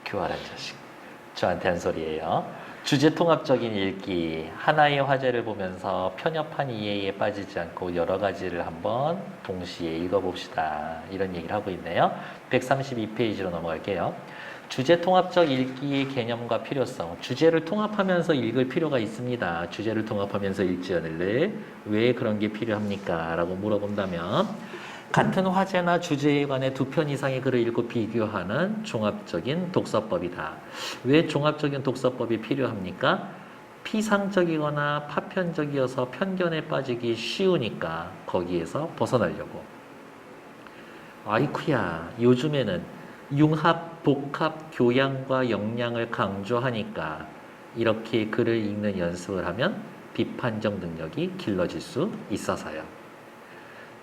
교활한 자식. 저한테 한 소리예요. 주제 통합적인 읽기. 하나의 화제를 보면서 편협한 이해에 빠지지 않고 여러 가지를 한번 동시에 읽어봅시다. 이런 얘기를 하고 있네요. 132페이지로 넘어갈게요. 주제 통합적 읽기의 개념과 필요성. 주제를 통합하면서 읽을 필요가 있습니다. 주제를 통합하면서 읽지 않을래? 왜 그런 게 필요합니까? 라고 물어본다면 같은 화제나 주제에 관해 두 편 이상의 글을 읽고 비교하는 종합적인 독서법이다. 왜 종합적인 독서법이 필요합니까? 피상적이거나 파편적이어서 편견에 빠지기 쉬우니까 거기에서 벗어나려고. 아이쿠야, 요즘에는 융합, 복합, 교양과 역량을 강조하니까 이렇게 글을 읽는 연습을 하면 비판적 능력이 길러질 수 있어서요.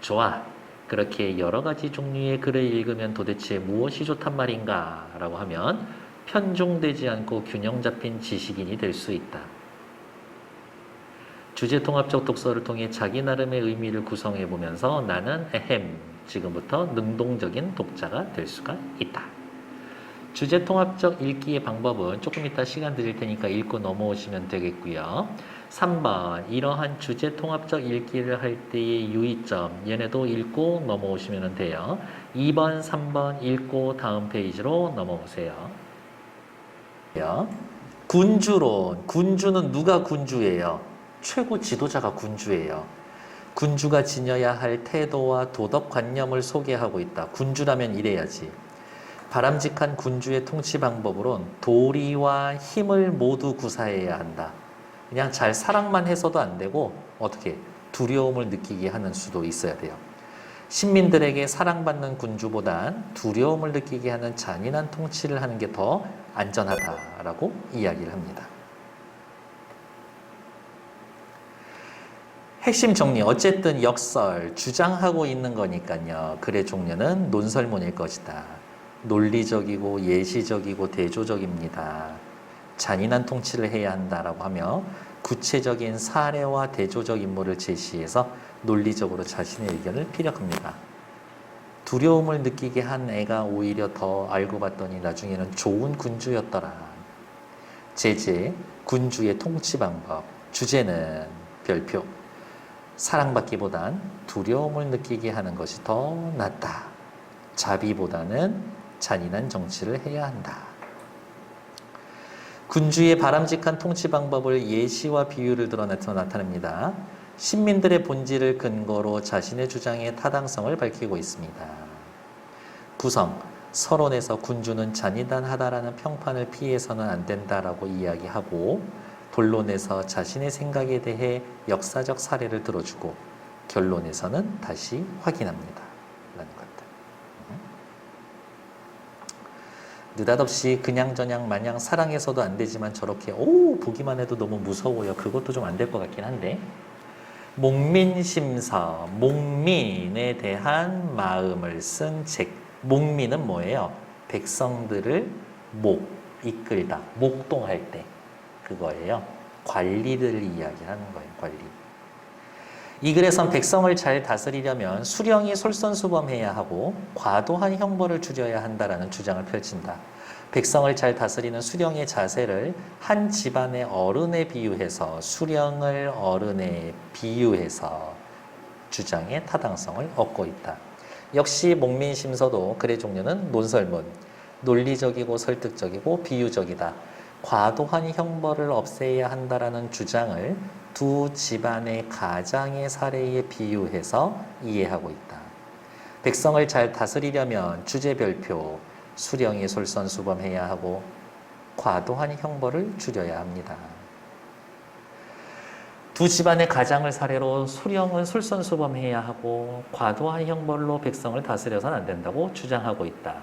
좋아. 그렇게 여러 가지 종류의 글을 읽으면 도대체 무엇이 좋단 말인가? 라고 하면 편중되지 않고 균형 잡힌 지식인이 될 수 있다. 주제 통합적 독서를 통해 자기 나름의 의미를 구성해 보면서 나는 지금부터 능동적인 독자가 될 수가 있다. 주제 통합적 읽기의 방법은 조금 이따 시간 드릴 테니까 읽고 넘어오시면 되겠고요. 3번 이러한 주제 통합적 읽기를 할 때의 유의점 얘네도 읽고 넘어오시면 돼요. 2번, 3번 읽고 다음 페이지로 넘어오세요. 군주론. 군주는 누가 군주예요? 최고 지도자가 군주예요. 군주가 지녀야 할 태도와 도덕관념을 소개하고 있다. 군주라면 이래야지. 바람직한 군주의 통치 방법으론 도리와 힘을 모두 구사해야 한다. 그냥 잘 사랑만 해서도 안 되고 어떻게 두려움을 느끼게 하는 수도 있어야 돼요. 신민들에게 사랑받는 군주보단 두려움을 느끼게 하는 잔인한 통치를 하는 게 더 안전하다라고 이야기를 합니다. 핵심 정리. 어쨌든 역설, 주장하고 있는 거니까요. 글의 종류는 논설문일 것이다. 논리적이고 예시적이고 대조적입니다. 잔인한 통치를 해야 한다라고 하며 구체적인 사례와 대조적 인물을 제시해서 논리적으로 자신의 의견을 피력합니다. 두려움을 느끼게 한 애가 오히려 더 알고 봤더니 나중에는 좋은 군주였더라. 제재, 군주의 통치 방법. 주제는 별표. 사랑받기보단 두려움을 느끼게 하는 것이 더 낫다. 자비보다는 잔인한 정치를 해야 한다. 군주의 바람직한 통치 방법을 예시와 비유를 들어 나타냅니다. 신민들의 본질을 근거로 자신의 주장의 타당성을 밝히고 있습니다. 구성, 서론에서 군주는 잔인하다라는 평판을 피해서는 안 된다라고 이야기하고 본론에서 자신의 생각에 대해 역사적 사례를 들어주고 결론에서는 다시 확인합니다. 라는 것들. 느닷없이 그냥저냥 마냥 사랑해서도 안 되지만 저렇게 보기만 해도 너무 무서워요. 그것도 좀 안 될 것 같긴 한데 목민심서, 목민에 대한 마음을 쓴 책. 목민은 뭐예요? 백성들을 이끌다, 목동할 때 그거예요. 관리를 이야기하는 거예요. 관리. 이 글에선 백성을 잘 다스리려면 수령이 솔선수범해야 하고 과도한 형벌을 줄여야 한다라는 주장을 펼친다. 백성을 잘 다스리는 수령의 자세를 한 집안의 어른에 비유해서 수령을 어른에 비유해서 주장의 타당성을 얻고 있다. 역시 목민심서도 글의 종류는 논설문, 논리적이고 설득적이고 비유적이다. 과도한 형벌을 없애야 한다라는 주장을 두 집안의 가장의 사례에 비유해서 이해하고 있다. 백성을 잘 다스리려면 주제별표, 수령이 솔선수범해야 하고 과도한 형벌을 줄여야 합니다. 두 집안의 가장을 사례로 수령은 솔선수범해야 하고 과도한 형벌로 백성을 다스려서는 안 된다고 주장하고 있다.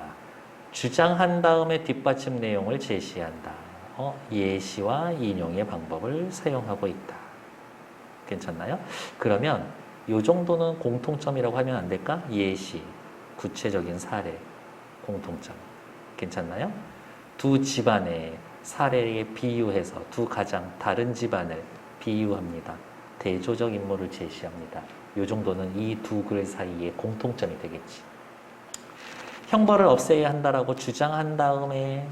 주장한 다음에 뒷받침 내용을 제시한다. 예시와 인용의 방법을 사용하고 있다. 괜찮나요? 그러면 이 정도는 공통점이라고 하면 안 될까? 예시, 구체적인 사례, 공통점. 괜찮나요? 두 집안의 사례에 비유해서 두 가장 다른 집안을 비유합니다. 대조적 인물을 제시합니다. 이 정도는 이 두 글 사이에 공통점이 되겠지. 형벌을 없애야 한다라고 주장한 다음에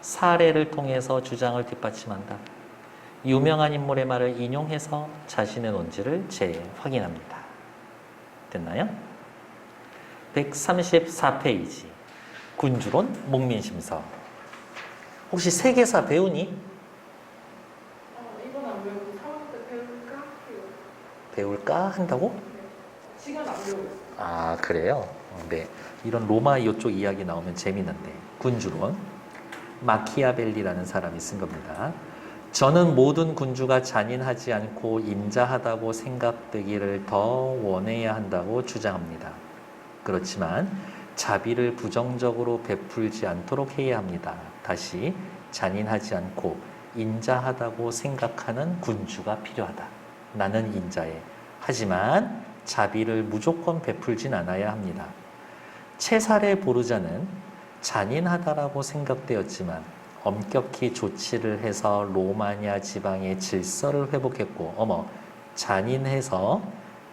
사례를 통해서 주장을 뒷받침한다. 유명한 인물의 말을 인용해서 자신의 논지를 재확인합니다. 됐나요? 134페이지 군주론 목민심서. 혹시 세계사 배우니? 이건 안 배우고 3월 때 배울까 해요. 배울까 한다고? 네. 시간 안 배우고 있어요. 아, 그래요? 네. 이런 로마 이쪽 이야기 나오면 재미난데. 군주론. 마키아벨리라는 사람이 쓴 겁니다. 저는 모든 군주가 잔인하지 않고 인자하다고 생각되기를 더 원해야 한다고 주장합니다. 그렇지만 자비를 부정적으로 베풀지 않도록 해야 합니다. 다시 잔인하지 않고 인자하다고 생각하는 군주가 필요하다. 나는 인자해. 하지만 자비를 무조건 베풀진 않아야 합니다. 체살의 보르자는 잔인하다라고 생각되었지만 엄격히 조치를 해서 로마냐 지방의 질서를 회복했고, 잔인해서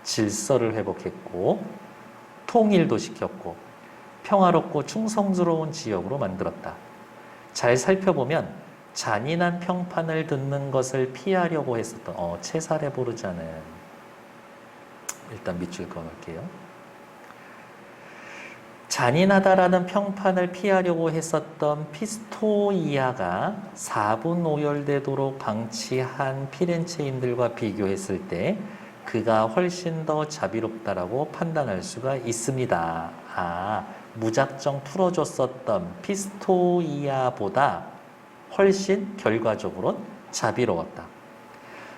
질서를 회복했고, 통일도 시켰고, 평화롭고 충성스러운 지역으로 만들었다. 잘 살펴보면 잔인한 평판을 듣는 것을 피하려고 했었던 체살의 보르자는 일단 밑줄 그어놓을게요. 잔인하다라는 평판을 피하려고 했었던 피스토이아가 4분 오열되도록 방치한 피렌체인들과 비교했을 때 그가 훨씬 더 자비롭다라고 판단할 수가 있습니다. 무작정 풀어줬었던 피스토이아보다 훨씬 결과적으로 자비로웠다.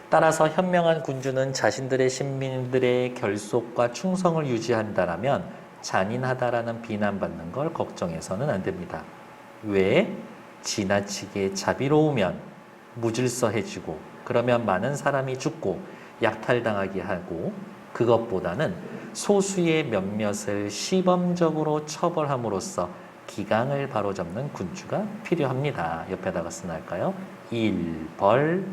따라서 현명한 군주는 자신들의 신민들의 결속과 충성을 유지한다라면 잔인하다라는 비난받는 걸 걱정해서는 안 됩니다. 왜? 지나치게 자비로우면 무질서해지고 그러면 많은 사람이 죽고 약탈당하게 하고 그것보다는 소수의 몇몇을 시범적으로 처벌함으로써 기강을 바로잡는 군주가 필요합니다. 옆에다가 쓰나할까요? 일벌백계.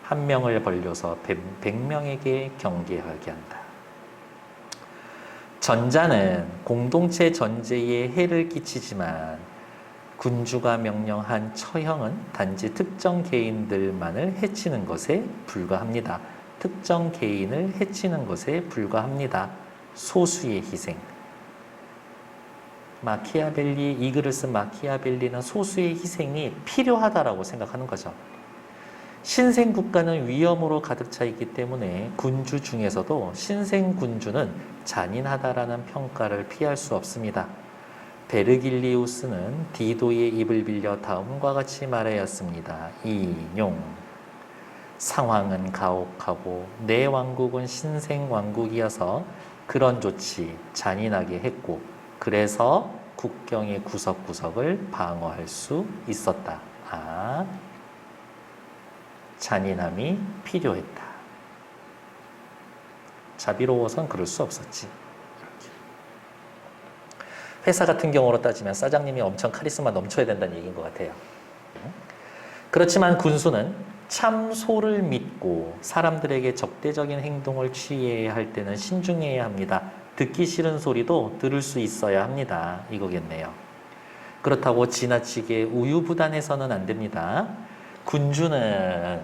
한 명을 벌려서 100명에게 경계하게 한다. 전자는 공동체 전제에 해를 끼치지만 군주가 명령한 처형은 단지 특정 개인들만을 해치는 것에 불과합니다. 특정 개인을 해치는 것에 불과합니다. 소수의 희생. 이 글을 쓴 마키아벨리는 소수의 희생이 필요하다라고 생각하는 거죠. 신생국가는 위험으로 가득 차 있기 때문에 군주 중에서도 신생군주는 잔인하다라는 평가를 피할 수 없습니다. 베르길리우스는 디도의 입을 빌려 다음과 같이 말하였습니다. 인용. 상황은 가혹하고 내 왕국은 신생왕국이어서 그런 조치 잔인하게 했고 그래서 국경의 구석구석을 방어할 수 있었다. 잔인함이 필요했다. 자비로워선 그럴 수 없었지. 회사 같은 경우로 따지면 사장님이 엄청 카리스마 넘쳐야 된다는 얘기인 것 같아요. 그렇지만 군수는 참소를 믿고 사람들에게 적대적인 행동을 취해야 할 때는 신중해야 합니다. 듣기 싫은 소리도 들을 수 있어야 합니다. 이거겠네요. 그렇다고 지나치게 우유부단해서는 안 됩니다. 군주는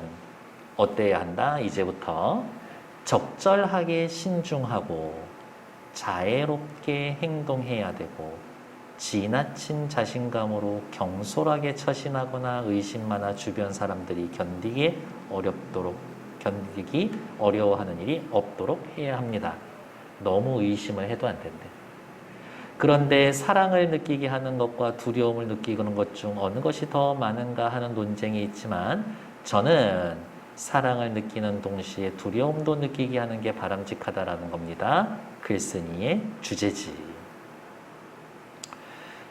어때야 한다? 이제부터 적절하게 신중하고 자애롭게 행동해야 되고 지나친 자신감으로 경솔하게 처신하거나 의심만아 주변 사람들이 견디기 어려워하는 일이 없도록 해야 합니다. 너무 의심을 해도 안 된대. 그런데 사랑을 느끼게 하는 것과 두려움을 느끼는 것 중 어느 것이 더 많은가 하는 논쟁이 있지만 저는 사랑을 느끼는 동시에 두려움도 느끼게 하는 게 바람직하다라는 겁니다. 글쓴이의 주제지.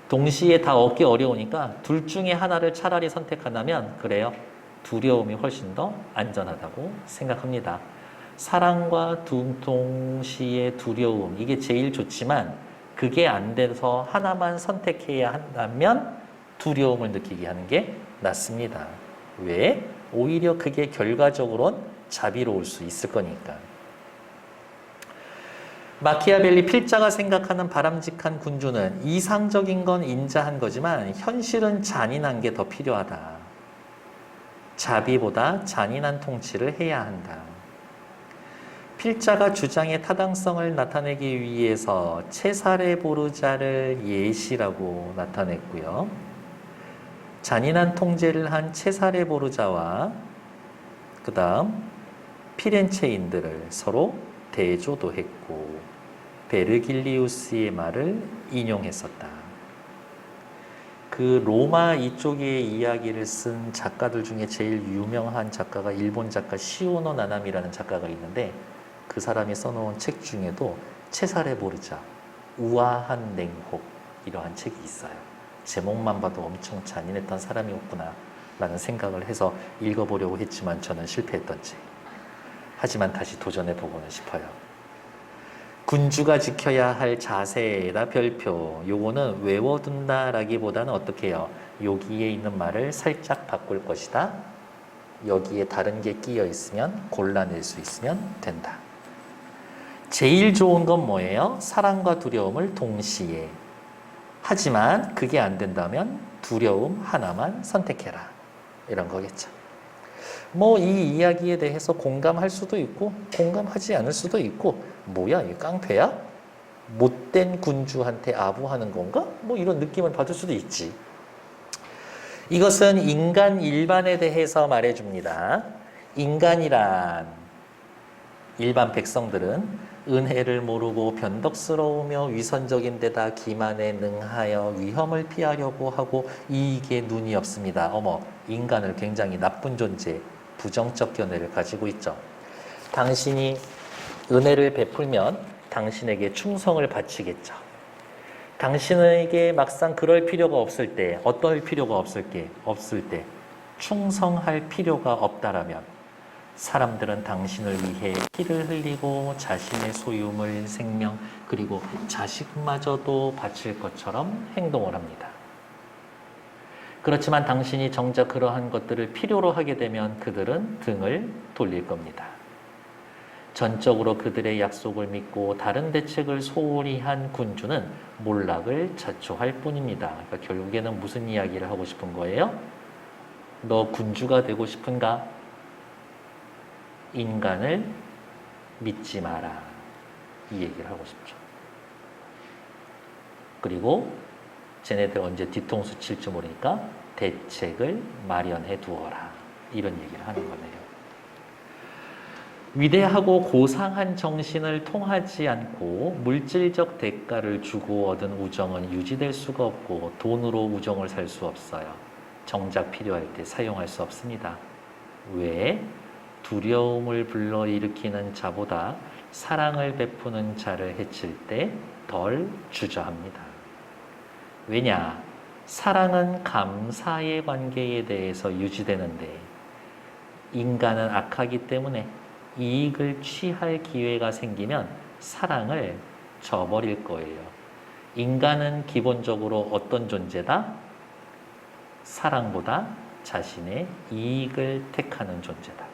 동시에 다 얻기 어려우니까 둘 중에 하나를 차라리 선택한다면 그래요. 두려움이 훨씬 더 안전하다고 생각합니다. 사랑과 동시에 두려움 이게 제일 좋지만 그게 안 돼서 하나만 선택해야 한다면 두려움을 느끼게 하는 게 낫습니다. 왜? 오히려 그게 결과적으로는 자비로울 수 있을 거니까. 마키아벨리 필자가 생각하는 바람직한 군주는 이상적인 건 인자한 거지만 현실은 잔인한 게 더 필요하다. 자비보다 잔인한 통치를 해야 한다. 필자가 주장의 타당성을 나타내기 위해서 체사레 보르자를 예시라고 나타냈고요. 잔인한 통제를 한 체사레 보르자와 그 다음 피렌체인들을 서로 대조도 했고 베르길리우스의 말을 인용했었다. 그 로마 이쪽의 이야기를 쓴 작가들 중에 제일 유명한 작가가 일본 작가 시오노 나나미라는 작가가 있는데 그 사람이 써놓은 책 중에도 체사레 보르자, 우아한 냉혹 이러한 책이 있어요. 제목만 봐도 엄청 잔인했던 사람이었구나 라는 생각을 해서 읽어보려고 했지만 저는 실패했던 책. 하지만 다시 도전해보고는 싶어요. 군주가 지켜야 할 자세에다 별표. 요거는 외워둔다라기보다는 어떻게 해요? 여기에 있는 말을 살짝 바꿀 것이다. 여기에 다른 게 끼어 있으면 골라낼 수 있으면 된다. 제일 좋은 건 뭐예요? 사랑과 두려움을 동시에. 하지만 그게 안 된다면 두려움 하나만 선택해라. 이런 거겠죠. 뭐 이 이야기에 대해서 공감할 수도 있고 공감하지 않을 수도 있고 뭐야 이 깡패야? 못된 군주한테 아부하는 건가? 뭐 이런 느낌을 받을 수도 있지. 이것은 인간 일반에 대해서 말해줍니다. 인간이란 일반 백성들은 은혜를 모르고 변덕스러우며 위선적인 데다 기만에 능하여 위험을 피하려고 하고 이익에 눈이 없습니다. 어머, 인간을 굉장히 나쁜 존재, 부정적 견해를 가지고 있죠. 당신이 은혜를 베풀면 당신에게 충성을 바치겠죠. 당신에게 막상 그럴 필요가 없을 때, 어떨 필요가 없을 때 충성할 필요가 없다라면 사람들은 당신을 위해 피를 흘리고 자신의 소유물, 생명, 그리고 자식마저도 바칠 것처럼 행동을 합니다. 그렇지만 당신이 정작 그러한 것들을 필요로 하게 되면 그들은 등을 돌릴 겁니다. 전적으로 그들의 약속을 믿고 다른 대책을 소홀히 한 군주는 몰락을 자초할 뿐입니다. 그러니까 결국에는 무슨 이야기를 하고 싶은 거예요? 너 군주가 되고 싶은가? 인간을 믿지 마라. 이 얘기를 하고 싶죠. 그리고 쟤네들 언제 뒤통수 칠지 모르니까 대책을 마련해 두어라. 이런 얘기를 하는 거네요. 위대하고 고상한 정신을 통하지 않고 물질적 대가를 주고 얻은 우정은 유지될 수가 없고 돈으로 우정을 살 수 없어요. 정작 필요할 때 사용할 수 없습니다. 왜? 두려움을 불러일으키는 자보다 사랑을 베푸는 자를 해칠 때 덜 주저합니다. 왜냐? 사랑은 감사의 관계에 대해서 유지되는데 인간은 악하기 때문에 이익을 취할 기회가 생기면 사랑을 저버릴 거예요. 인간은 기본적으로 어떤 존재다? 사랑보다 자신의 이익을 택하는 존재다.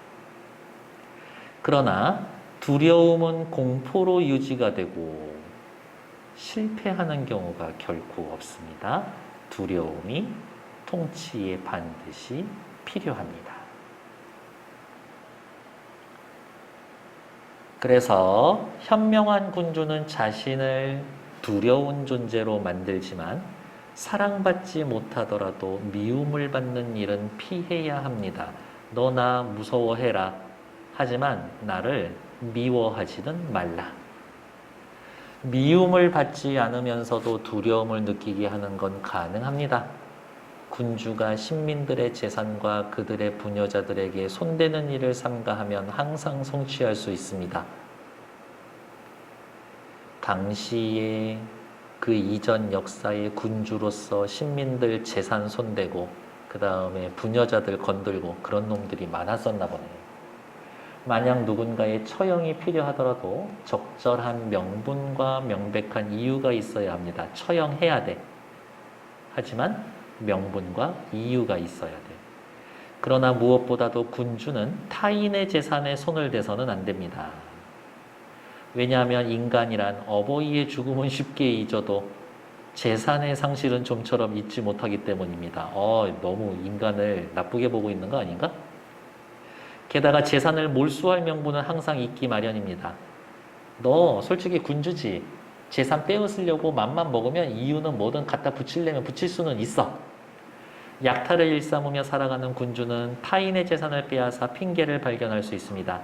그러나 두려움은 공포로 유지가 되고 실패하는 경우가 결코 없습니다. 두려움이 통치에 반드시 필요합니다. 그래서 현명한 군주는 자신을 두려운 존재로 만들지만 사랑받지 못하더라도 미움을 받는 일은 피해야 합니다. 너 나 무서워해라. 하지만 나를 미워하지는 말라. 미움을 받지 않으면서도 두려움을 느끼게 하는 건 가능합니다. 군주가 신민들의 재산과 그들의 부녀자들에게 손대는 일을 삼가하면 항상 성취할 수 있습니다. 당시에 그 이전 역사의 군주로서 신민들 재산 손대고 그 다음에 부녀자들 건들고 그런 놈들이 많았었나 보네요. 만약 누군가의 처형이 필요하더라도 적절한 명분과 명백한 이유가 있어야 합니다. 처형해야 돼. 하지만 명분과 이유가 있어야 돼. 그러나 무엇보다도 군주는 타인의 재산에 손을 대서는 안 됩니다. 왜냐하면 인간이란 어버이의 죽음은 쉽게 잊어도 재산의 상실은 좀처럼 잊지 못하기 때문입니다. 너무 인간을 나쁘게 보고 있는 거 아닌가? 게다가 재산을 몰수할 명분은 항상 있기 마련입니다. 너 솔직히 군주지. 재산 빼앗으려고 맘만 먹으면 이유는 뭐든 갖다 붙이려면 붙일 수는 있어. 약탈을 일삼으며 살아가는 군주는 타인의 재산을 빼앗아 핑계를 발견할 수 있습니다.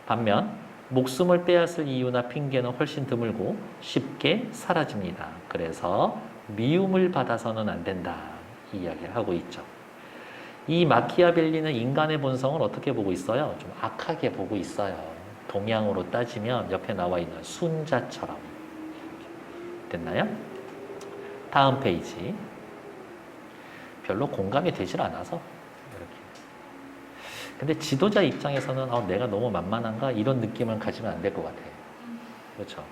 반면 목숨을 빼앗을 이유나 핑계는 훨씬 드물고 쉽게 사라집니다. 그래서 미움을 받아서는 안 된다. 이 이야기를 하고 있죠. 이 마키아벨리는 인간의 본성을 어떻게 보고 있어요? 좀 악하게 보고 있어요. 동양으로 따지면 옆에 나와 있는 순자처럼. 됐나요? 다음 페이지. 별로 공감이 되질 않아서 이렇게. 근데 지도자 입장에서는 내가 너무 만만한가 이런 느낌을 가지면 안 될 것 같아요. 그렇죠?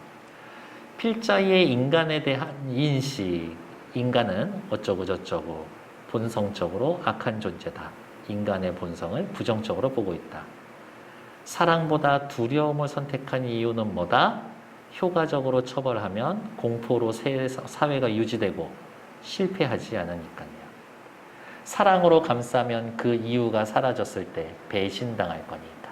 필자의 인간에 대한 인식, 인간은 어쩌고 저쩌고 본성적으로 악한 존재다. 인간의 본성을 부정적으로 보고 있다. 사랑보다 두려움을 선택한 이유는 뭐다? 효과적으로 처벌하면 공포로 사회가 유지되고 실패하지 않으니까요. 사랑으로 감싸면 그 이유가 사라졌을 때 배신당할 거니까.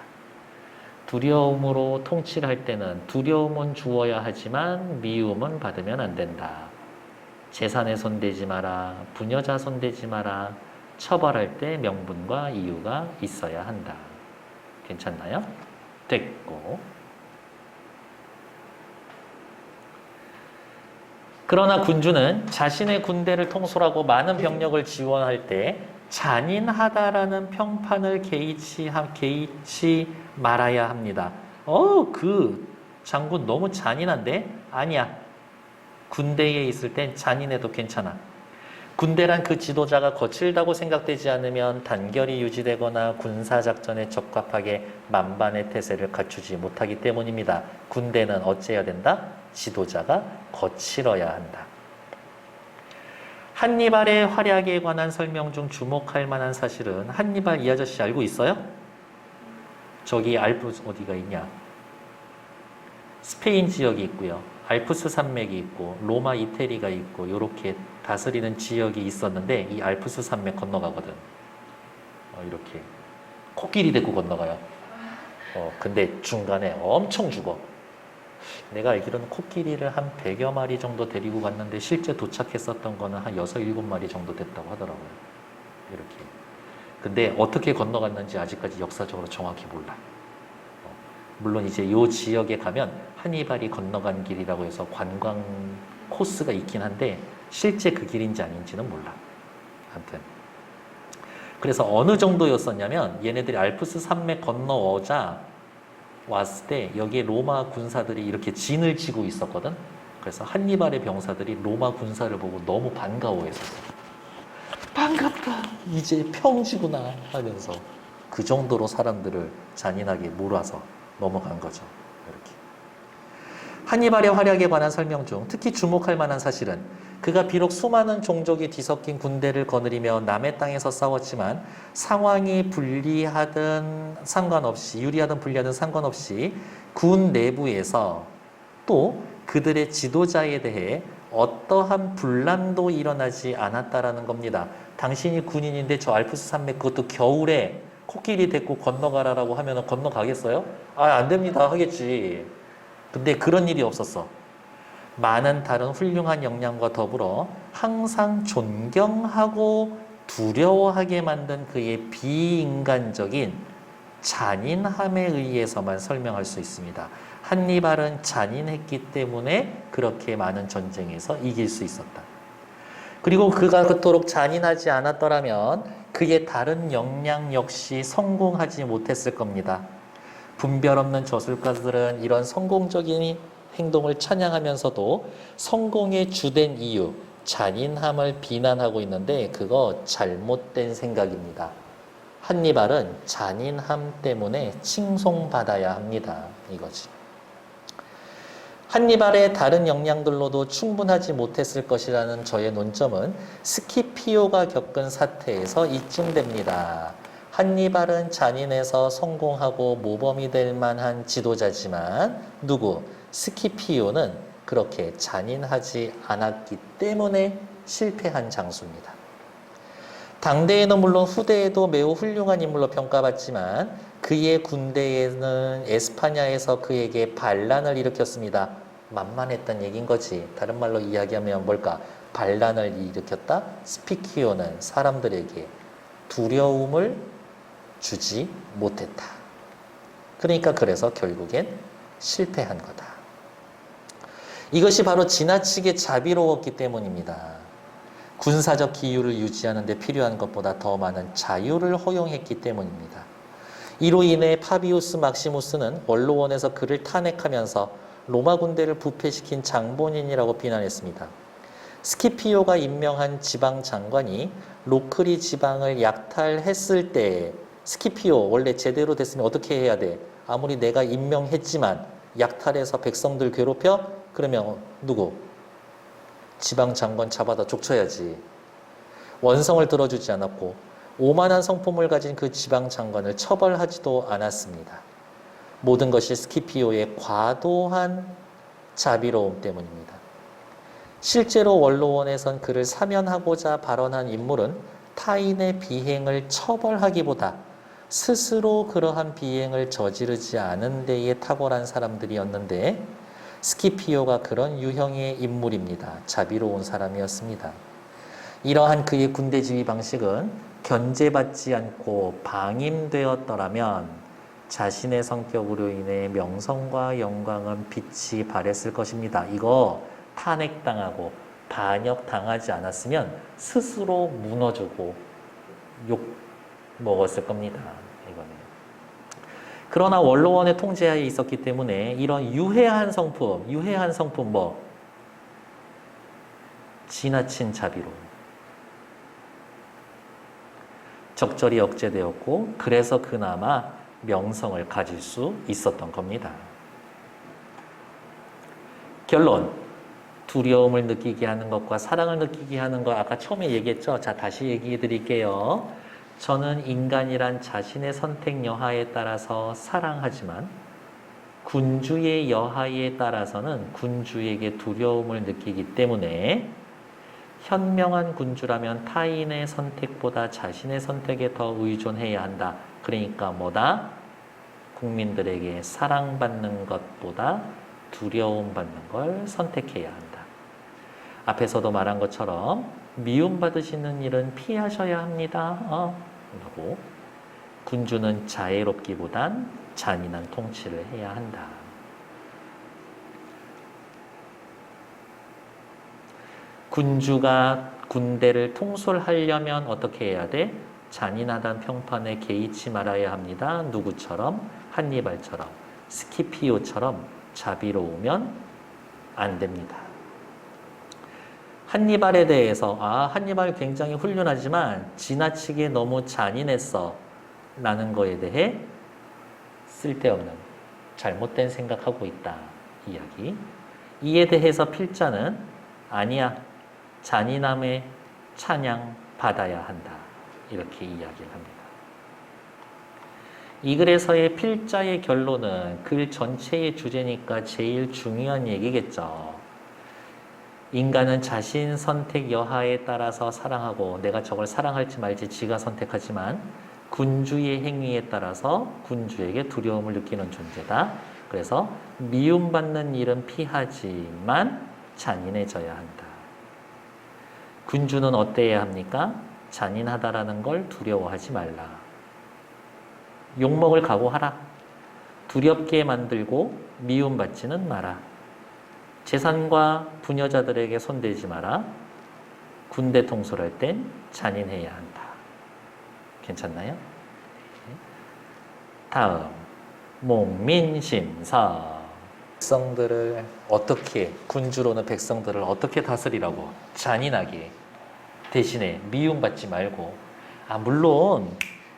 두려움으로 통치를 할 때는 두려움은 주어야 하지만 미움은 받으면 안 된다. 재산에 손대지 마라. 부녀자 손대지 마라. 처벌할 때 명분과 이유가 있어야 한다. 괜찮나요? 됐고. 그러나 군주는 자신의 군대를 통솔하고 많은 병력을 지원할 때 잔인하다라는 평판을 개의치 말아야 합니다. 그 장군 너무 잔인한데? 아니야. 군대에 있을 땐 잔인해도 괜찮아. 군대란 그 지도자가 거칠다고 생각되지 않으면 단결이 유지되거나 군사작전에 적합하게 만반의 태세를 갖추지 못하기 때문입니다. 군대는 어찌해야 된다? 지도자가 거칠어야 한다. 한니발의 활약에 관한 설명 중 주목할 만한 사실은 한니발 이 아저씨 알고 있어요? 저기 알프스 어디가 있냐? 스페인 지역이 있고요. 알프스 산맥이 있고 로마 이태리가 있고 이렇게 다스리는 지역이 있었는데 이 알프스 산맥 건너가거든. 이렇게 코끼리 데리고 건너가요. 근데 중간에 엄청 죽어. 내가 알기로는 코끼리를 한 100여 마리 정도 데리고 갔는데 실제 도착했었던 거는 한 6, 7마리 정도 됐다고 하더라고요. 이렇게. 근데 어떻게 건너갔는지 아직까지 역사적으로 정확히 몰라. 물론 이제 이 지역에 가면 한니발이 건너간 길이라고 해서 관광 코스가 있긴 한데 실제 그 길인지 아닌지는 몰라. 아무튼 그래서 어느 정도였었냐면 얘네들이 알프스 산맥 건너오자 왔을 때 여기에 로마 군사들이 이렇게 진을 치고 있었거든. 그래서 한니발의 병사들이 로마 군사를 보고 너무 반가워했었어. 반갑다. 이제 평지구나 하면서 그 정도로 사람들을 잔인하게 몰아서 넘어간 거죠. 이렇게. 한니발의 활약에 관한 설명 중 특히 주목할 만한 사실은 그가 비록 수많은 종족이 뒤섞인 군대를 거느리며 남의 땅에서 싸웠지만 상황이 불리하든 상관없이 유리하든 불리하든 상관없이 군 내부에서 또 그들의 지도자에 대해 어떠한 분란도 일어나지 않았다라는 겁니다. 당신이 군인인데 저 알프스 산맥 그것도 겨울에 코끼리 데리고 건너가라라고 하면 건너가겠어요? 안 됩니다 하겠지. 근데 그런 일이 없었어. 많은 다른 훌륭한 역량과 더불어 항상 존경하고 두려워하게 만든 그의 비인간적인 잔인함에 의해서만 설명할 수 있습니다. 한니발은 잔인했기 때문에 그렇게 많은 전쟁에서 이길 수 있었다. 그리고 그가 그토록 잔인하지 않았더라면 그의 다른 역량 역시 성공하지 못했을 겁니다. 분별 없는 저술가들은 이런 성공적인 행동을 찬양하면서도 성공의 주된 이유, 잔인함을 비난하고 있는데 그거 잘못된 생각입니다. 한니발은 잔인함 때문에 칭송받아야 합니다. 이거지. 한니발의 다른 역량들로도 충분하지 못했을 것이라는 저의 논점은 스키피오가 겪은 사태에서 입증됩니다. 한니발은 잔인해서 성공하고 모범이 될 만한 지도자지만 누구? 스키피오는 그렇게 잔인하지 않았기 때문에 실패한 장수입니다. 당대에는 물론 후대에도 매우 훌륭한 인물로 평가받지만 그의 군대에는 에스파냐에서 그에게 반란을 일으켰습니다. 만만했단 얘기인 거지. 다른 말로 이야기하면 뭘까? 반란을 일으켰다? 스피키오는 사람들에게 두려움을 주지 못했다. 그러니까 그래서 결국엔 실패한 거다. 이것이 바로 지나치게 자비로웠기 때문입니다. 군사적 기율을 유지하는 데 필요한 것보다 더 많은 자유를 허용했기 때문입니다. 이로 인해 파비우스 막시무스는 원로원에서 그를 탄핵하면서 로마 군대를 부패시킨 장본인이라고 비난했습니다. 스키피오가 임명한 지방 장관이 로크리 지방을 약탈했을 때 스키피오 원래 제대로 됐으면 어떻게 해야 돼? 아무리 내가 임명했지만 약탈해서 백성들 괴롭혀? 그러면 누구? 지방 장관 잡아다 족쳐야지. 원성을 들어주지 않았고 오만한 성품을 가진 그 지방 장관을 처벌하지도 않았습니다. 모든 것이 스키피오의 과도한 자비로움 때문입니다. 실제로 원로원에선 그를 사면하고자 발언한 인물은 타인의 비행을 처벌하기보다 스스로 그러한 비행을 저지르지 않은 데에 탁월한 사람들이었는데 스키피오가 그런 유형의 인물입니다. 자비로운 사람이었습니다. 이러한 그의 군대 지휘 방식은 견제받지 않고 방임되었더라면 자신의 성격으로 인해 명성과 영광은 빛이 발했을 것입니다. 이거 탄핵당하고 반역당하지 않았으면 스스로 무너지고 욕 먹었을 겁니다. 이거는. 그러나 원로원의 통제하에 있었기 때문에 이런 유해한 성품 뭐? 지나친 자비로움. 적절히 억제되었고 그래서 그나마 명성을 가질 수 있었던 겁니다. 결론. 두려움을 느끼게 하는 것과 사랑을 느끼게 하는 것 아까 처음에 얘기했죠. 자, 다시 얘기해 드릴게요. 저는 인간이란 자신의 선택 여하에 따라서 사랑하지만 군주의 여하에 따라서는 군주에게 두려움을 느끼기 때문에 현명한 군주라면 타인의 선택보다 자신의 선택에 더 의존해야 한다. 그러니까 뭐다? 국민들에게 사랑받는 것보다 두려움받는 걸 선택해야 한다. 앞에서도 말한 것처럼 미움받으시는 일은 피하셔야 합니다. 라고 군주는 자애롭기보단 잔인한 통치를 해야 한다. 군주가 군대를 통솔하려면 어떻게 해야 돼? 잔인하다는 평판에 개의치 말아야 합니다. 누구처럼? 한니발처럼, 스키피오처럼 자비로우면 안 됩니다. 한니발에 대해서 한니발 굉장히 훌륭하지만 지나치게 너무 잔인했어 라는 거에 대해 쓸데없는 잘못된 생각하고 있다 이야기. 이에 대해서 필자는 아니야, 잔인함의 찬양 받아야 한다 이렇게 이야기를 합니다. 이 글에서의 필자의 결론은 글 전체의 주제니까 제일 중요한 얘기겠죠. 인간은 자신 선택 여하에 따라서 사랑하고 내가 저걸 사랑할지 말지 지가 선택하지만 군주의 행위에 따라서 군주에게 두려움을 느끼는 존재다. 그래서 미움받는 일은 피하지만 잔인해져야 한다. 군주는 어때야 합니까? 잔인하다라는 걸 두려워하지 말라. 욕먹을 각오하라. 두렵게 만들고 미움받지는 마라. 재산과 부녀자들에게 손대지 마라. 군대 통솔할 땐 잔인해야 한다. 괜찮나요? 다음, 목민심서. 백성들을 어떻게, 군주로는 백성들을 어떻게 다스리라고? 잔인하게. 대신에 미움받지 말고. 물론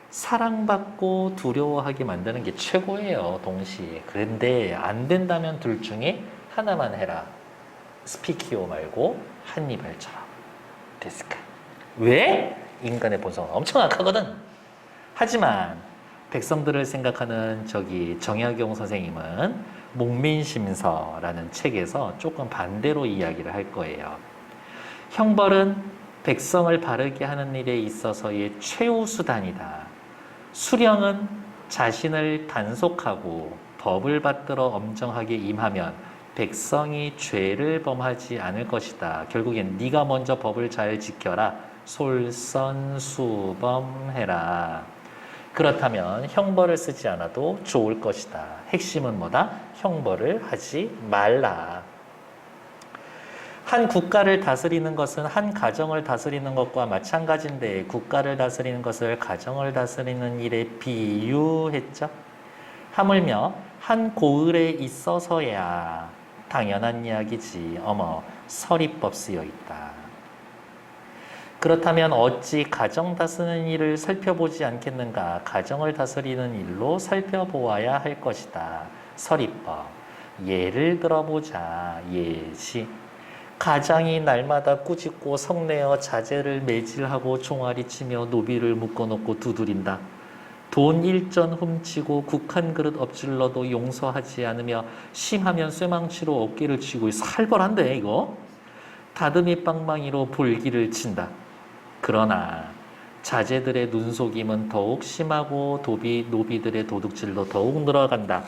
사랑받고 두려워하게 만드는 게 최고예요. 동시에. 그런데 안 된다면 둘 중에 하나만 해라. 스피키오 말고 한니발처럼. 데스크. 왜? 인간의 본성은 엄청 악하거든. 하지만 백성들을 생각하는 정약용 선생님은 목민심서라는 책에서 조금 반대로 이야기를 할 거예요. 형벌은 백성을 바르게 하는 일에 있어서의 최후 수단이다. 수령은 자신을 단속하고 법을 받들어 엄정하게 임하면 백성이 죄를 범하지 않을 것이다. 결국엔 네가 먼저 법을 잘 지켜라. 솔선수범해라. 그렇다면 형벌을 쓰지 않아도 좋을 것이다. 핵심은 뭐다? 형벌을 하지 말라. 한 국가를 다스리는 것은 한 가정을 다스리는 것과 마찬가지인데 국가를 다스리는 것을 가정을 다스리는 일에 비유했죠. 하물며 한 고을에 있어서야 당연한 이야기지. 어머, 서리법 쓰여 있다. 그렇다면 어찌 가정 다스리는 일을 살펴보지 않겠는가? 가정을 다스리는 일로 살펴보아야 할 것이다. 서리법. 예를 들어보자. 예시. 가장이 날마다 꾸짖고 성내어 자재를 매질하고 종아리 치며 노비를 묶어놓고 두드린다. 돈 일전 훔치고 국한 그릇 엎질러도 용서하지 않으며 심하면 쇠망치로 어깨를 치고 살벌한데 이거? 다듬이 빵망이로 볼기를 친다. 그러나 자제들의 눈속임은 더욱 심하고 노비들의 도둑질도 더욱 늘어간다.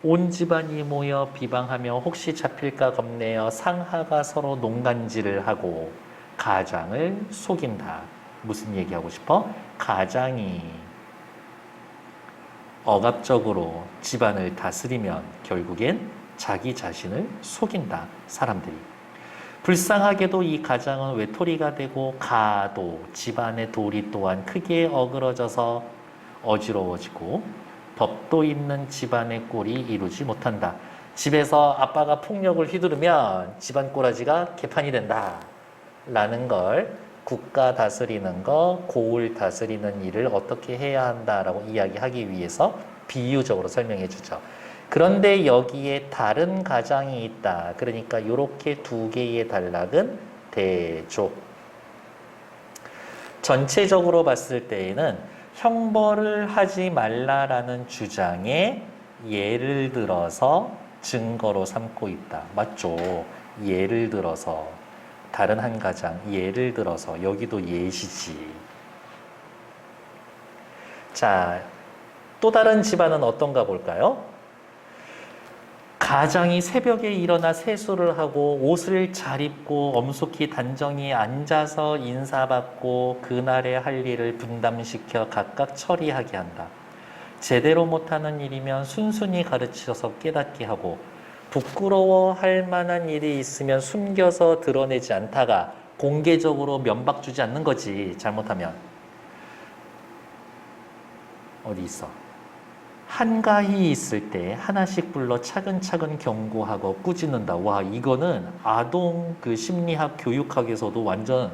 온 집안이 모여 비방하며 혹시 잡힐까 겁내어 상하가 서로 농간질을 하고 가장을 속인다. 무슨 얘기하고 싶어? 가장이 억압적으로 집안을 다스리면 결국엔 자기 자신을 속인다. 사람들이. 불쌍하게도 이 가장은 외톨이가 되고 가도 집안의 도리 또한 크게 어그러져서 어지러워지고 법도 있는 집안의 꼴이 이루지 못한다. 집에서 아빠가 폭력을 휘두르면 집안 꼬라지가 개판이 된다. 라는 걸 국가 다스리는 거, 고을 다스리는 일을 어떻게 해야 한다라고 이야기하기 위해서 비유적으로 설명해 주죠. 그런데 여기에 다른 가장이 있다. 그러니까 이렇게 두 개의 단락은 대조. 전체적으로 봤을 때에는 형벌을 하지 말라라는 주장에 예를 들어서 증거로 삼고 있다. 맞죠? 예를 들어서 다른 한 가장, 예를 들어서 여기도 예시지. 자, 또 다른 집안은 어떤가 볼까요? 가장이 새벽에 일어나 세수를 하고 옷을 잘 입고 엄숙히 단정히 앉아서 인사받고 그날의 할 일을 분담시켜 각각 처리하게 한다. 제대로 못하는 일이면 순순히 가르쳐서 깨닫게 하고 부끄러워할 만한 일이 있으면 숨겨서 드러내지 않다가 공개적으로 면박 주지 않는 거지. 잘못하면. 어디 있어? 한가히 있을 때 하나씩 불러 차근차근 경고하고 꾸짖는다. 와, 이거는 아동 그 심리학 교육학에서도 완전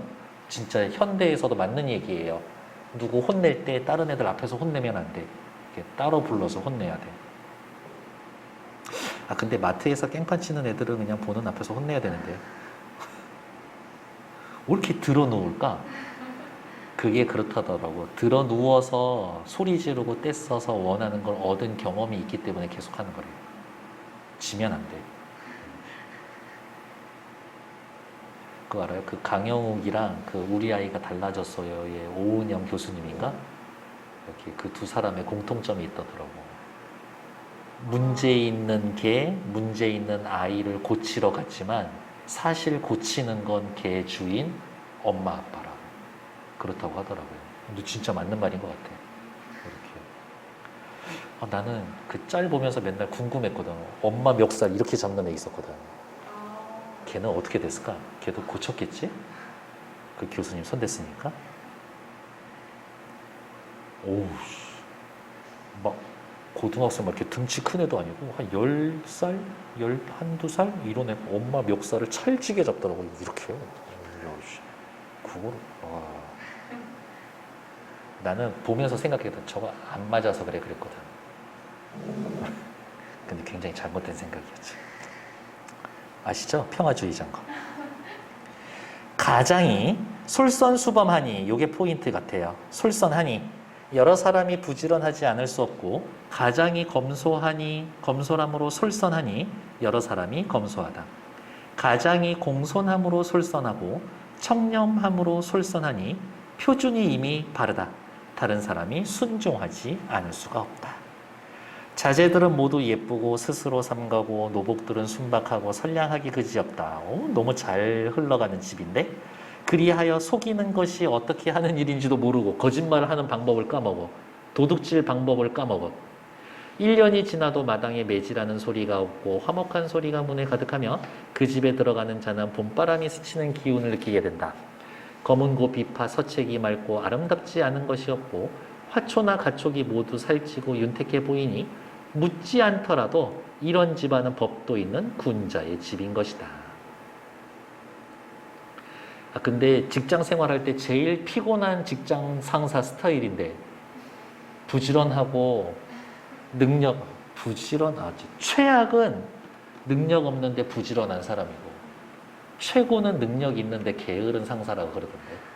진짜 현대에서도 맞는 얘기예요. 누구 혼낼 때 다른 애들 앞에서 혼내면 안 돼. 이렇게 따로 불러서 혼내야 돼. 아, 근데 마트에서 깽판 치는 애들은 그냥 보는 앞에서 혼내야 되는데. 왜 이렇게 들어 놓을까? 그게 그렇다더라고. 들어 누워서 소리 지르고 떼써서 원하는 걸 얻은 경험이 있기 때문에 계속 하는 거래요. 지면 안 돼. 그거 알아요? 그 강영욱이랑 그 우리 아이가 달라졌어요의 오은영 교수님인가? 이렇게 그 두 사람의 공통점이 있더라고. 문제 있는 개, 문제 있는 아이를 고치러 갔지만 사실 고치는 건 개 주인 엄마 아빠라고. 그렇다고 하더라고요. 근데 진짜 맞는 말인 것 같아. 이렇게. 나는 그 짤 보면서 맨날 궁금했거든. 엄마 멱살 이렇게 잡는 애 있었거든. 걔는 어떻게 됐을까? 걔도 고쳤겠지? 그 교수님 손댔으니까. 오우, 막 고등학생 막 이렇게 등치 큰 애도 아니고 한 10살? 한두 살? 이런 애 엄마 멱살을 찰지게 잡더라고. 이렇게요. 그걸 와. 나는 보면서 생각했던 저거 안 맞아서 그랬거든. 근데 굉장히 잘못된 생각이었지. 아시죠? 평화주의자인 거. 가장이 솔선수범하니, 요게 포인트 같아요. 솔선하니 여러 사람이 부지런하지 않을 수 없고 가장이 검소함으로 솔선하니 여러 사람이 검소하다. 가장이 공손함으로 솔선하고 청렴함으로 솔선하니 표준이 이미 바르다. 다른 사람이 순종하지 않을 수가 없다. 자제들은 모두 예쁘고 스스로 삼가고 노복들은 순박하고 선량하기 그지없다. 너무 잘 흘러가는 집인데 그리하여 속이는 것이 어떻게 하는 일인지도 모르고 거짓말을 하는 방법을 까먹어. 도둑질 방법을 까먹어. 1년이 지나도 마당에 매지라는 소리가 없고 화목한 소리가 문에 가득하며 그 집에 들어가는 자는 봄바람이 스치는 기운을 느끼게 된다. 검은고 비파 서책이 맑고 아름답지 않은 것이 없고 화초나 가촉이 모두 살찌고 윤택해 보이니 묻지 않더라도 이런 집안은 법도 있는 군자의 집인 것이다. 근데 직장 생활할 때 제일 피곤한 직장 상사 스타일인데 부지런하고 부지런하지. 최악은 능력 없는데 부지런한 사람이고 최고는 능력 있는데 게으른 상사라고 그러던데.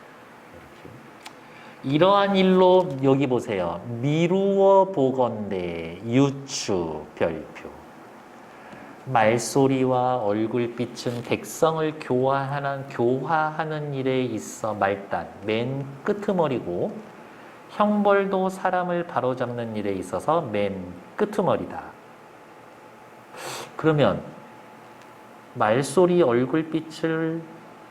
이러한 일로 여기 보세요. 미루어 보건대 유추 별표. 말소리와 얼굴빛은 백성을 교화하는 일에 있어 말단, 맨 끄트머리고 형벌도 사람을 바로잡는 일에 있어서 맨 끄트머리다. 그러면 말소리, 얼굴빛을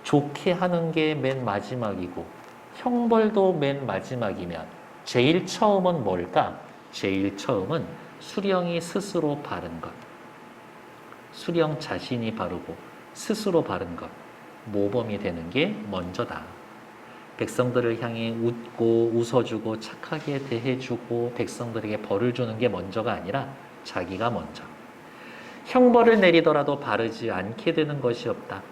좋게 하는 게 맨 마지막이고 형벌도 맨 마지막이면 제일 처음은 뭘까? 제일 처음은 수령이 스스로 바른 것. 수령 자신이 바르고 스스로 바른 것. 모범이 되는 게 먼저다. 백성들을 향해 웃고 웃어주고 착하게 대해주고 백성들에게 벌을 주는 게 먼저가 아니라 자기가 먼저. 형벌을 내리더라도 바르지 않게 되는 것이 없다.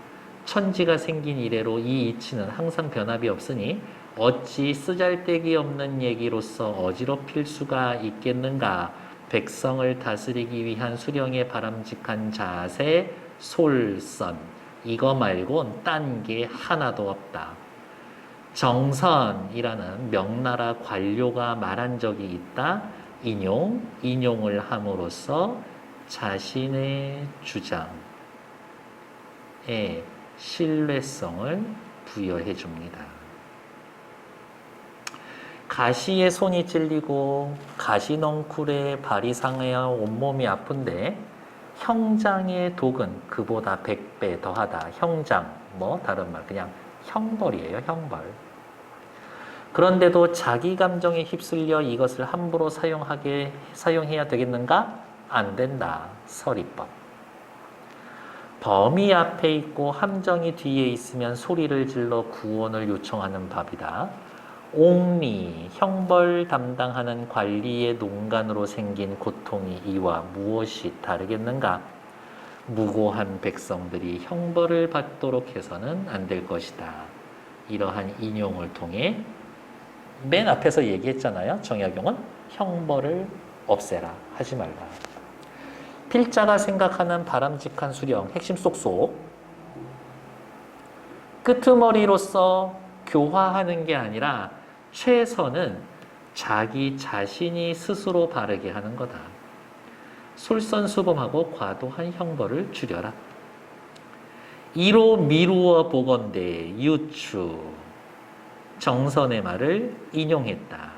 천지가 생긴 이래로 이 이치는 항상 변함이 없으니 어찌 쓰잘데기 없는 얘기로서 어지럽힐 수가 있겠는가. 백성을 다스리기 위한 수령의 바람직한 자세, 솔선, 이거 말곤 딴 게 하나도 없다. 정선이라는 명나라 관료가 말한 적이 있다. 인용을 함으로써 자신의 주장에 신뢰성을 부여해 줍니다. 가시에 손이 찔리고 가시넝쿨에 발이 상하여 온몸이 아픈데 형장의 독은 그보다 100배 더하다. 형장, 다른 말 그냥 형벌이에요. 형벌. 그런데도 자기 감정에 휩쓸려 이것을 함부로 사용해야 되겠는가? 안 된다. 서리법. 범이 앞에 있고 함정이 뒤에 있으면 소리를 질러 구원을 요청하는 법이다. 옥리, 형벌 담당하는 관리의 농간으로 생긴 고통이 이와 무엇이 다르겠는가? 무고한 백성들이 형벌을 받도록 해서는 안 될 것이다. 이러한 인용을 통해 맨 앞에서 얘기했잖아요. 정약용은 형벌을 없애라. 하지 말라. 필자가 생각하는 바람직한 수령, 핵심 쏙쏙. 끄트머리로서 교화하는 게 아니라 최선은 자기 자신이 스스로 바르게 하는 거다. 솔선수범하고 과도한 형벌을 줄여라. 이로 미루어 보건대 유추 정선의 말을 인용했다.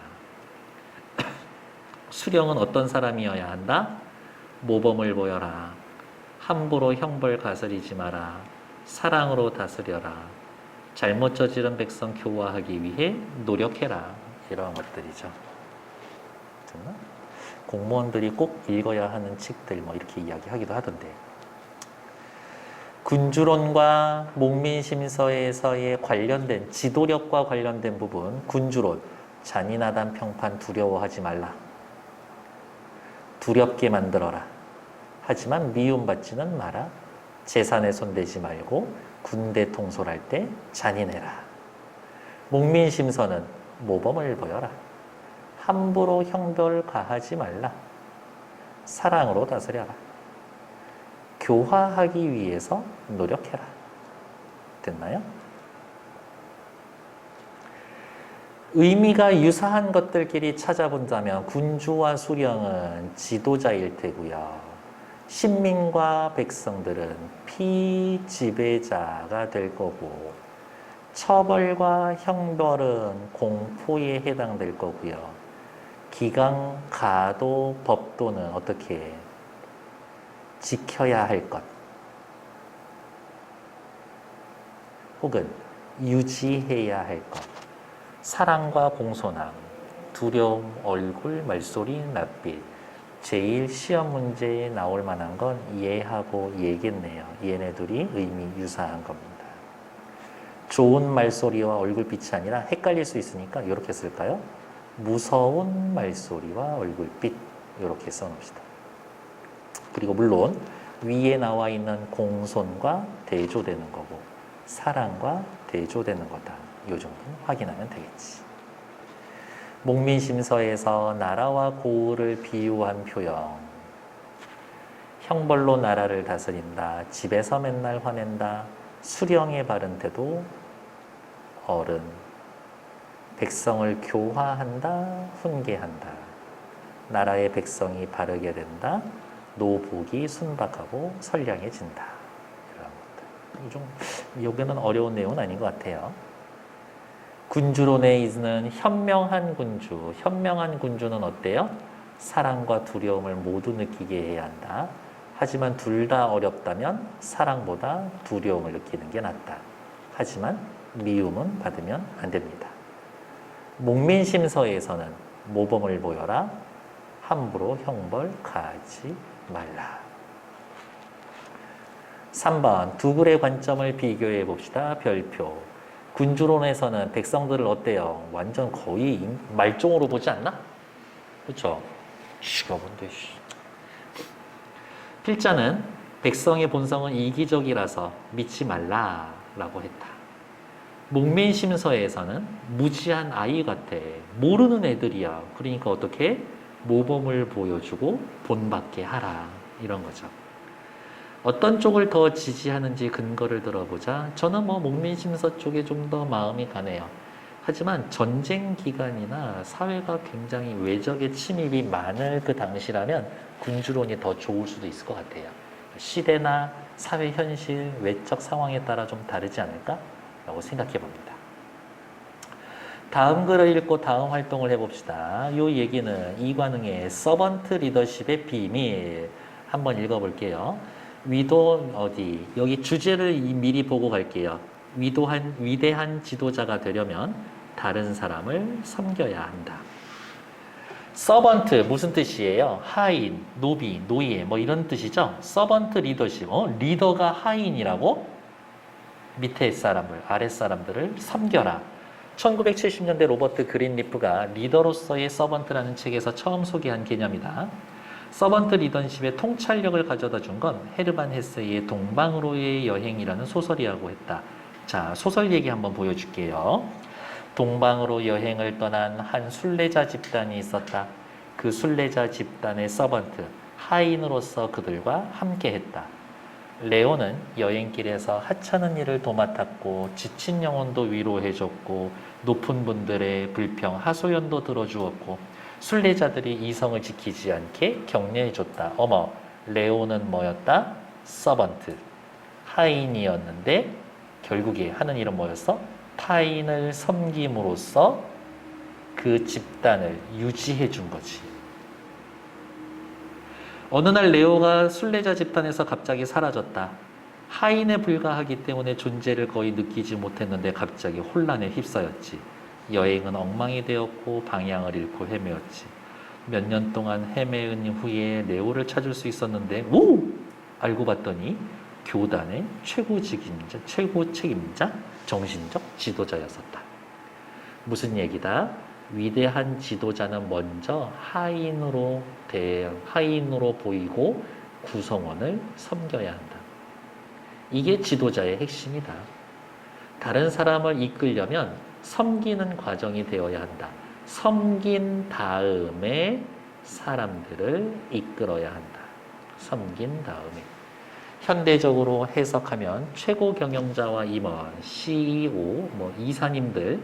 수령은 어떤 사람이어야 한다? 모범을 보여라. 함부로 형벌 가서리지 마라. 사랑으로 다스려라. 잘못 저지른 백성 교화하기 위해 노력해라. 이런 것들이죠. 공무원들이 꼭 읽어야 하는 책들 이렇게 이야기하기도 하던데. 군주론과 목민심서에서의 관련된 지도력과 관련된 부분. 군주론, 잔인하단 평판 두려워하지 말라. 두렵게 만들어라. 하지만 미움받지는 마라. 재산에 손대지 말고 군대 통솔할 때 잔인해라. 목민심서는 모범을 보여라. 함부로 형벌 가하지 말라. 사랑으로 다스려라. 교화하기 위해서 노력해라. 됐나요? 의미가 유사한 것들끼리 찾아본다면 군주와 수령은 지도자일 테고요. 신민과 백성들은 피지배자가 될 거고, 처벌과 형벌은 공포에 해당될 거고요. 기강, 가도, 법도는 어떻게 지켜야 할 것, 혹은 유지해야 할 것. 사랑과 공손함, 두려움, 얼굴, 말소리, 낯빛. 제일 시험 문제에 나올 만한 건 얘하고 얘겠네요. 얘네 둘이 의미 유사한 겁니다. 좋은 말소리와 얼굴빛이 아니라 헷갈릴 수 있으니까 이렇게 쓸까요? 무서운 말소리와 얼굴빛, 이렇게 써놓읍시다. 그리고 물론 위에 나와 있는 공손과 대조되는 거고 사랑과 대조되는 거다. 이 정도는 확인하면 되겠지. 목민심서에서 나라와 고을을 비유한 표현. 형벌로 나라를 다스린다. 집에서 맨날 화낸다. 수령의 바른 태도 어른. 백성을 교화한다. 훈계한다. 나라의 백성이 바르게 된다. 노복이 순박하고 선량해진다. 이런 것들. 여기는 어려운 내용은 아닌 것 같아요. 군주론에 있는 현명한 군주. 현명한 군주는 어때요? 사랑과 두려움을 모두 느끼게 해야 한다. 하지만 둘 다 어렵다면 사랑보다 두려움을 느끼는 게 낫다. 하지만 미움은 받으면 안 됩니다. 목민심서에서는 모범을 보여라. 함부로 형벌 가하지 말라. 3번 두 글의 관점을 비교해 봅시다. 별표. 군주론에서는 백성들을 어때요? 완전 거의 말종으로 보지 않나? 그렇죠? 씨가 뭔데 씨. 필자는 백성의 본성은 이기적이라서 믿지 말라라고 했다. 목민심서에서는 무지한 아이 같아. 모르는 애들이야. 그러니까 어떻게? 모범을 보여주고 본받게 하라. 이런 거죠. 어떤 쪽을 더 지지하는지 근거를 들어보자. 저는 목민심서 쪽에 좀 더 마음이 가네요. 하지만 전쟁 기간이나 사회가 굉장히 외적의 침입이 많을 그 당시라면 군주론이 더 좋을 수도 있을 것 같아요. 시대나 사회 현실, 외적 상황에 따라 좀 다르지 않을까? 라고 생각해 봅니다. 다음 글을 읽고 다음 활동을 해봅시다. 이 얘기는 이관흥의 서번트 리더십의 비밀 한번 읽어볼게요. 여기 주제를 미리 보고 갈게요. 위대한 지도자가 되려면 다른 사람을 섬겨야 한다. 서번트 무슨 뜻이에요? 하인, 노비, 노예 이런 뜻이죠. 서번트 리더십. 리더가 하인이라고? 밑에 사람을, 아랫 사람들을 섬겨라. 1970년대 로버트 그린리프가 리더로서의 서번트라는 책에서 처음 소개한 개념이다. 서번트 리더십의 통찰력을 가져다 준 건 헤르만 헤세의 동방으로의 여행이라는 소설이라고 했다. 자, 소설 얘기 한번 보여줄게요. 동방으로 여행을 떠난 한 순례자 집단이 있었다. 그 순례자 집단의 서번트, 하인으로서 그들과 함께했다. 레오는 여행길에서 하찮은 일을 도맡았고 지친 영혼도 위로해줬고 높은 분들의 불평, 하소연도 들어주었고 순례자들이 이성을 지키지 않게 격려해줬다. 어머, 레오는 뭐였다? 서번트, 하인이었는데 결국에 하는 일은 뭐였어? 타인을 섬김으로써 그 집단을 유지해 준 거지. 어느 날 레오가 순례자 집단에서 갑자기 사라졌다. 하인에 불과하기 때문에 존재를 거의 느끼지 못했는데 갑자기 혼란에 휩싸였지. 여행은 엉망이 되었고 방향을 잃고 헤매었지. 몇 년 동안 헤매은 후에 레오를 찾을 수 있었는데 알고 봤더니 교단의 최고 책임자, 정신적 지도자였었다. 무슨 얘기다? 위대한 지도자는 먼저 하인으로 보이고 구성원을 섬겨야 한다. 이게 지도자의 핵심이다. 다른 사람을 이끌려면 섬기는 과정이 되어야 한다. 섬긴 다음에 사람들을 이끌어야 한다. 섬긴 다음에. 현대적으로 해석하면 최고 경영자와 임원, CEO, 이사님들,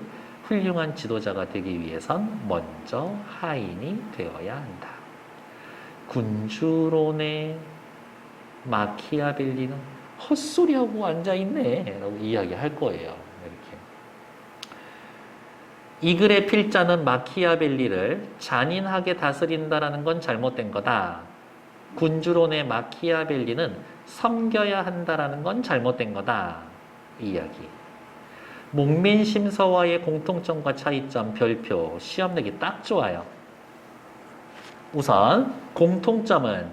훌륭한 지도자가 되기 위해선 먼저 하인이 되어야 한다. 군주론의 마키아벨리는 헛소리하고 앉아있네 라고 이야기할 거예요. 이렇게. 이 글의 필자는 마키아벨리를 잔인하게 다스린다라는 건 잘못된 거다. 군주론의 마키아벨리는 섬겨야 한다라는 건 잘못된 거다. 이 이야기. 목민심서와의 공통점과 차이점 별표 시험 내기 딱 좋아요. 우선 공통점은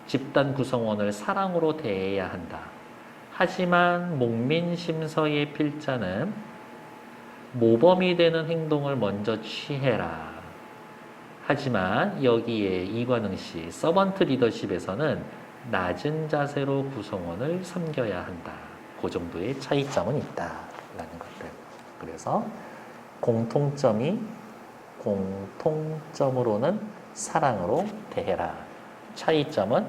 집단 구성원을 사랑으로 대해야 한다. 하지만 목민심서의 필자는 모범이 되는 행동을 먼저 취해라. 하지만 여기에 이관흥시 서번트 리더십에서는 낮은 자세로 구성원을 섬겨야 한다. 그 정도의 차이점은 있다라는 것들. 그래서 공통점으로는 사랑으로 대해라. 차이점은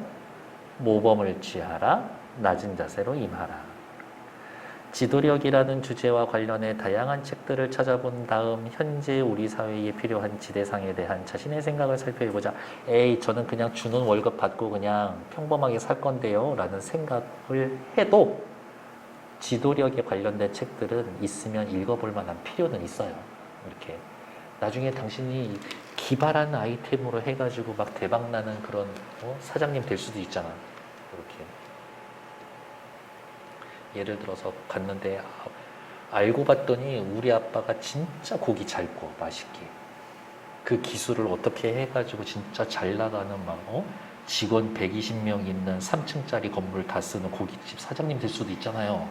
모범을 취하라. 낮은 자세로 임하라. 지도력이라는 주제와 관련해 다양한 책들을 찾아본 다음 현재 우리 사회에 필요한 지대상에 대한 자신의 생각을 살펴보자. 에이, 저는 그냥 주는 월급 받고 그냥 평범하게 살 건데요 라는 생각을 해도 지도력에 관련된 책들은 있으면 읽어볼 만한 필요는 있어요. 이렇게 나중에 당신이 기발한 아이템으로 해가지고 막 대박나는 그런 사장님 될 수도 있잖아. 이렇게 예를 들어서 갔는데 알고 봤더니 우리 아빠가 진짜 고기 잘 구워 맛있게. 그 기술을 어떻게 해가지고 진짜 잘 나가는 직원 120명 있는 3층짜리 건물 다 쓰는 고깃집 사장님 될 수도 있잖아요.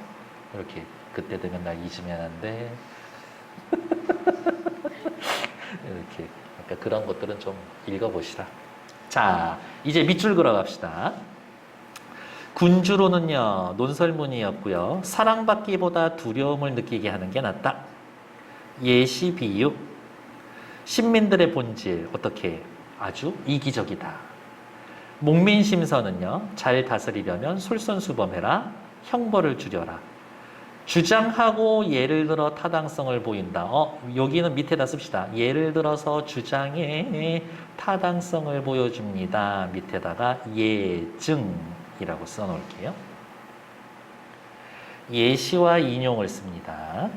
이렇게 그때 되면 나 잊으면 안 돼. 이렇게 그러니까 그런 것들은 좀 읽어보시라. 자, 이제 밑줄 그어 갑시다. 군주로는요, 논설문이었고요. 사랑받기보다 두려움을 느끼게 하는 게 낫다. 예시 비유. 신민들의 본질, 어떻게? 아주 이기적이다. 목민심서는요, 잘 다스리려면 솔선수범해라. 형벌을 줄여라. 주장하고 예를 들어 타당성을 보인다. 여기는 밑에다 씁시다. 예를 들어서 주장에 타당성을 보여줍니다. 밑에다가 예증이라고 써놓을게요. 예시와 인용을 씁니다.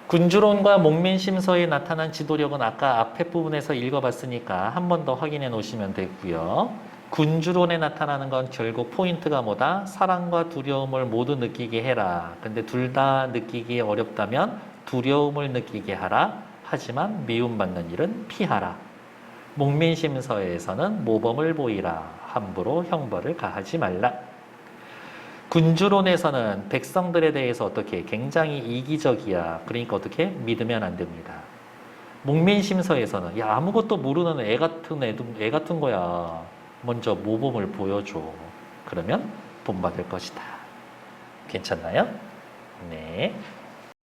군주론과 목민심서에 나타난 지도력은 아까 앞에 부분에서 읽어봤으니까 한 번 더 확인해 놓으시면 되고요. 군주론에 나타나는 건 결국 포인트가 뭐다? 사랑과 두려움을 모두 느끼게 해라. 근데 둘 다 느끼기 어렵다면 두려움을 느끼게 하라. 하지만 미움받는 일은 피하라. 목민심서에서는 모범을 보이라. 함부로 형벌을 가하지 말라. 군주론에서는 백성들에 대해서 어떻게? 굉장히 이기적이야. 그러니까 어떻게? 믿으면 안 됩니다. 목민심서에서는 야, 아무것도 모르는 애 같은 거야. 먼저 모범을 보여줘. 그러면 본받을 것이다. 괜찮나요? 네.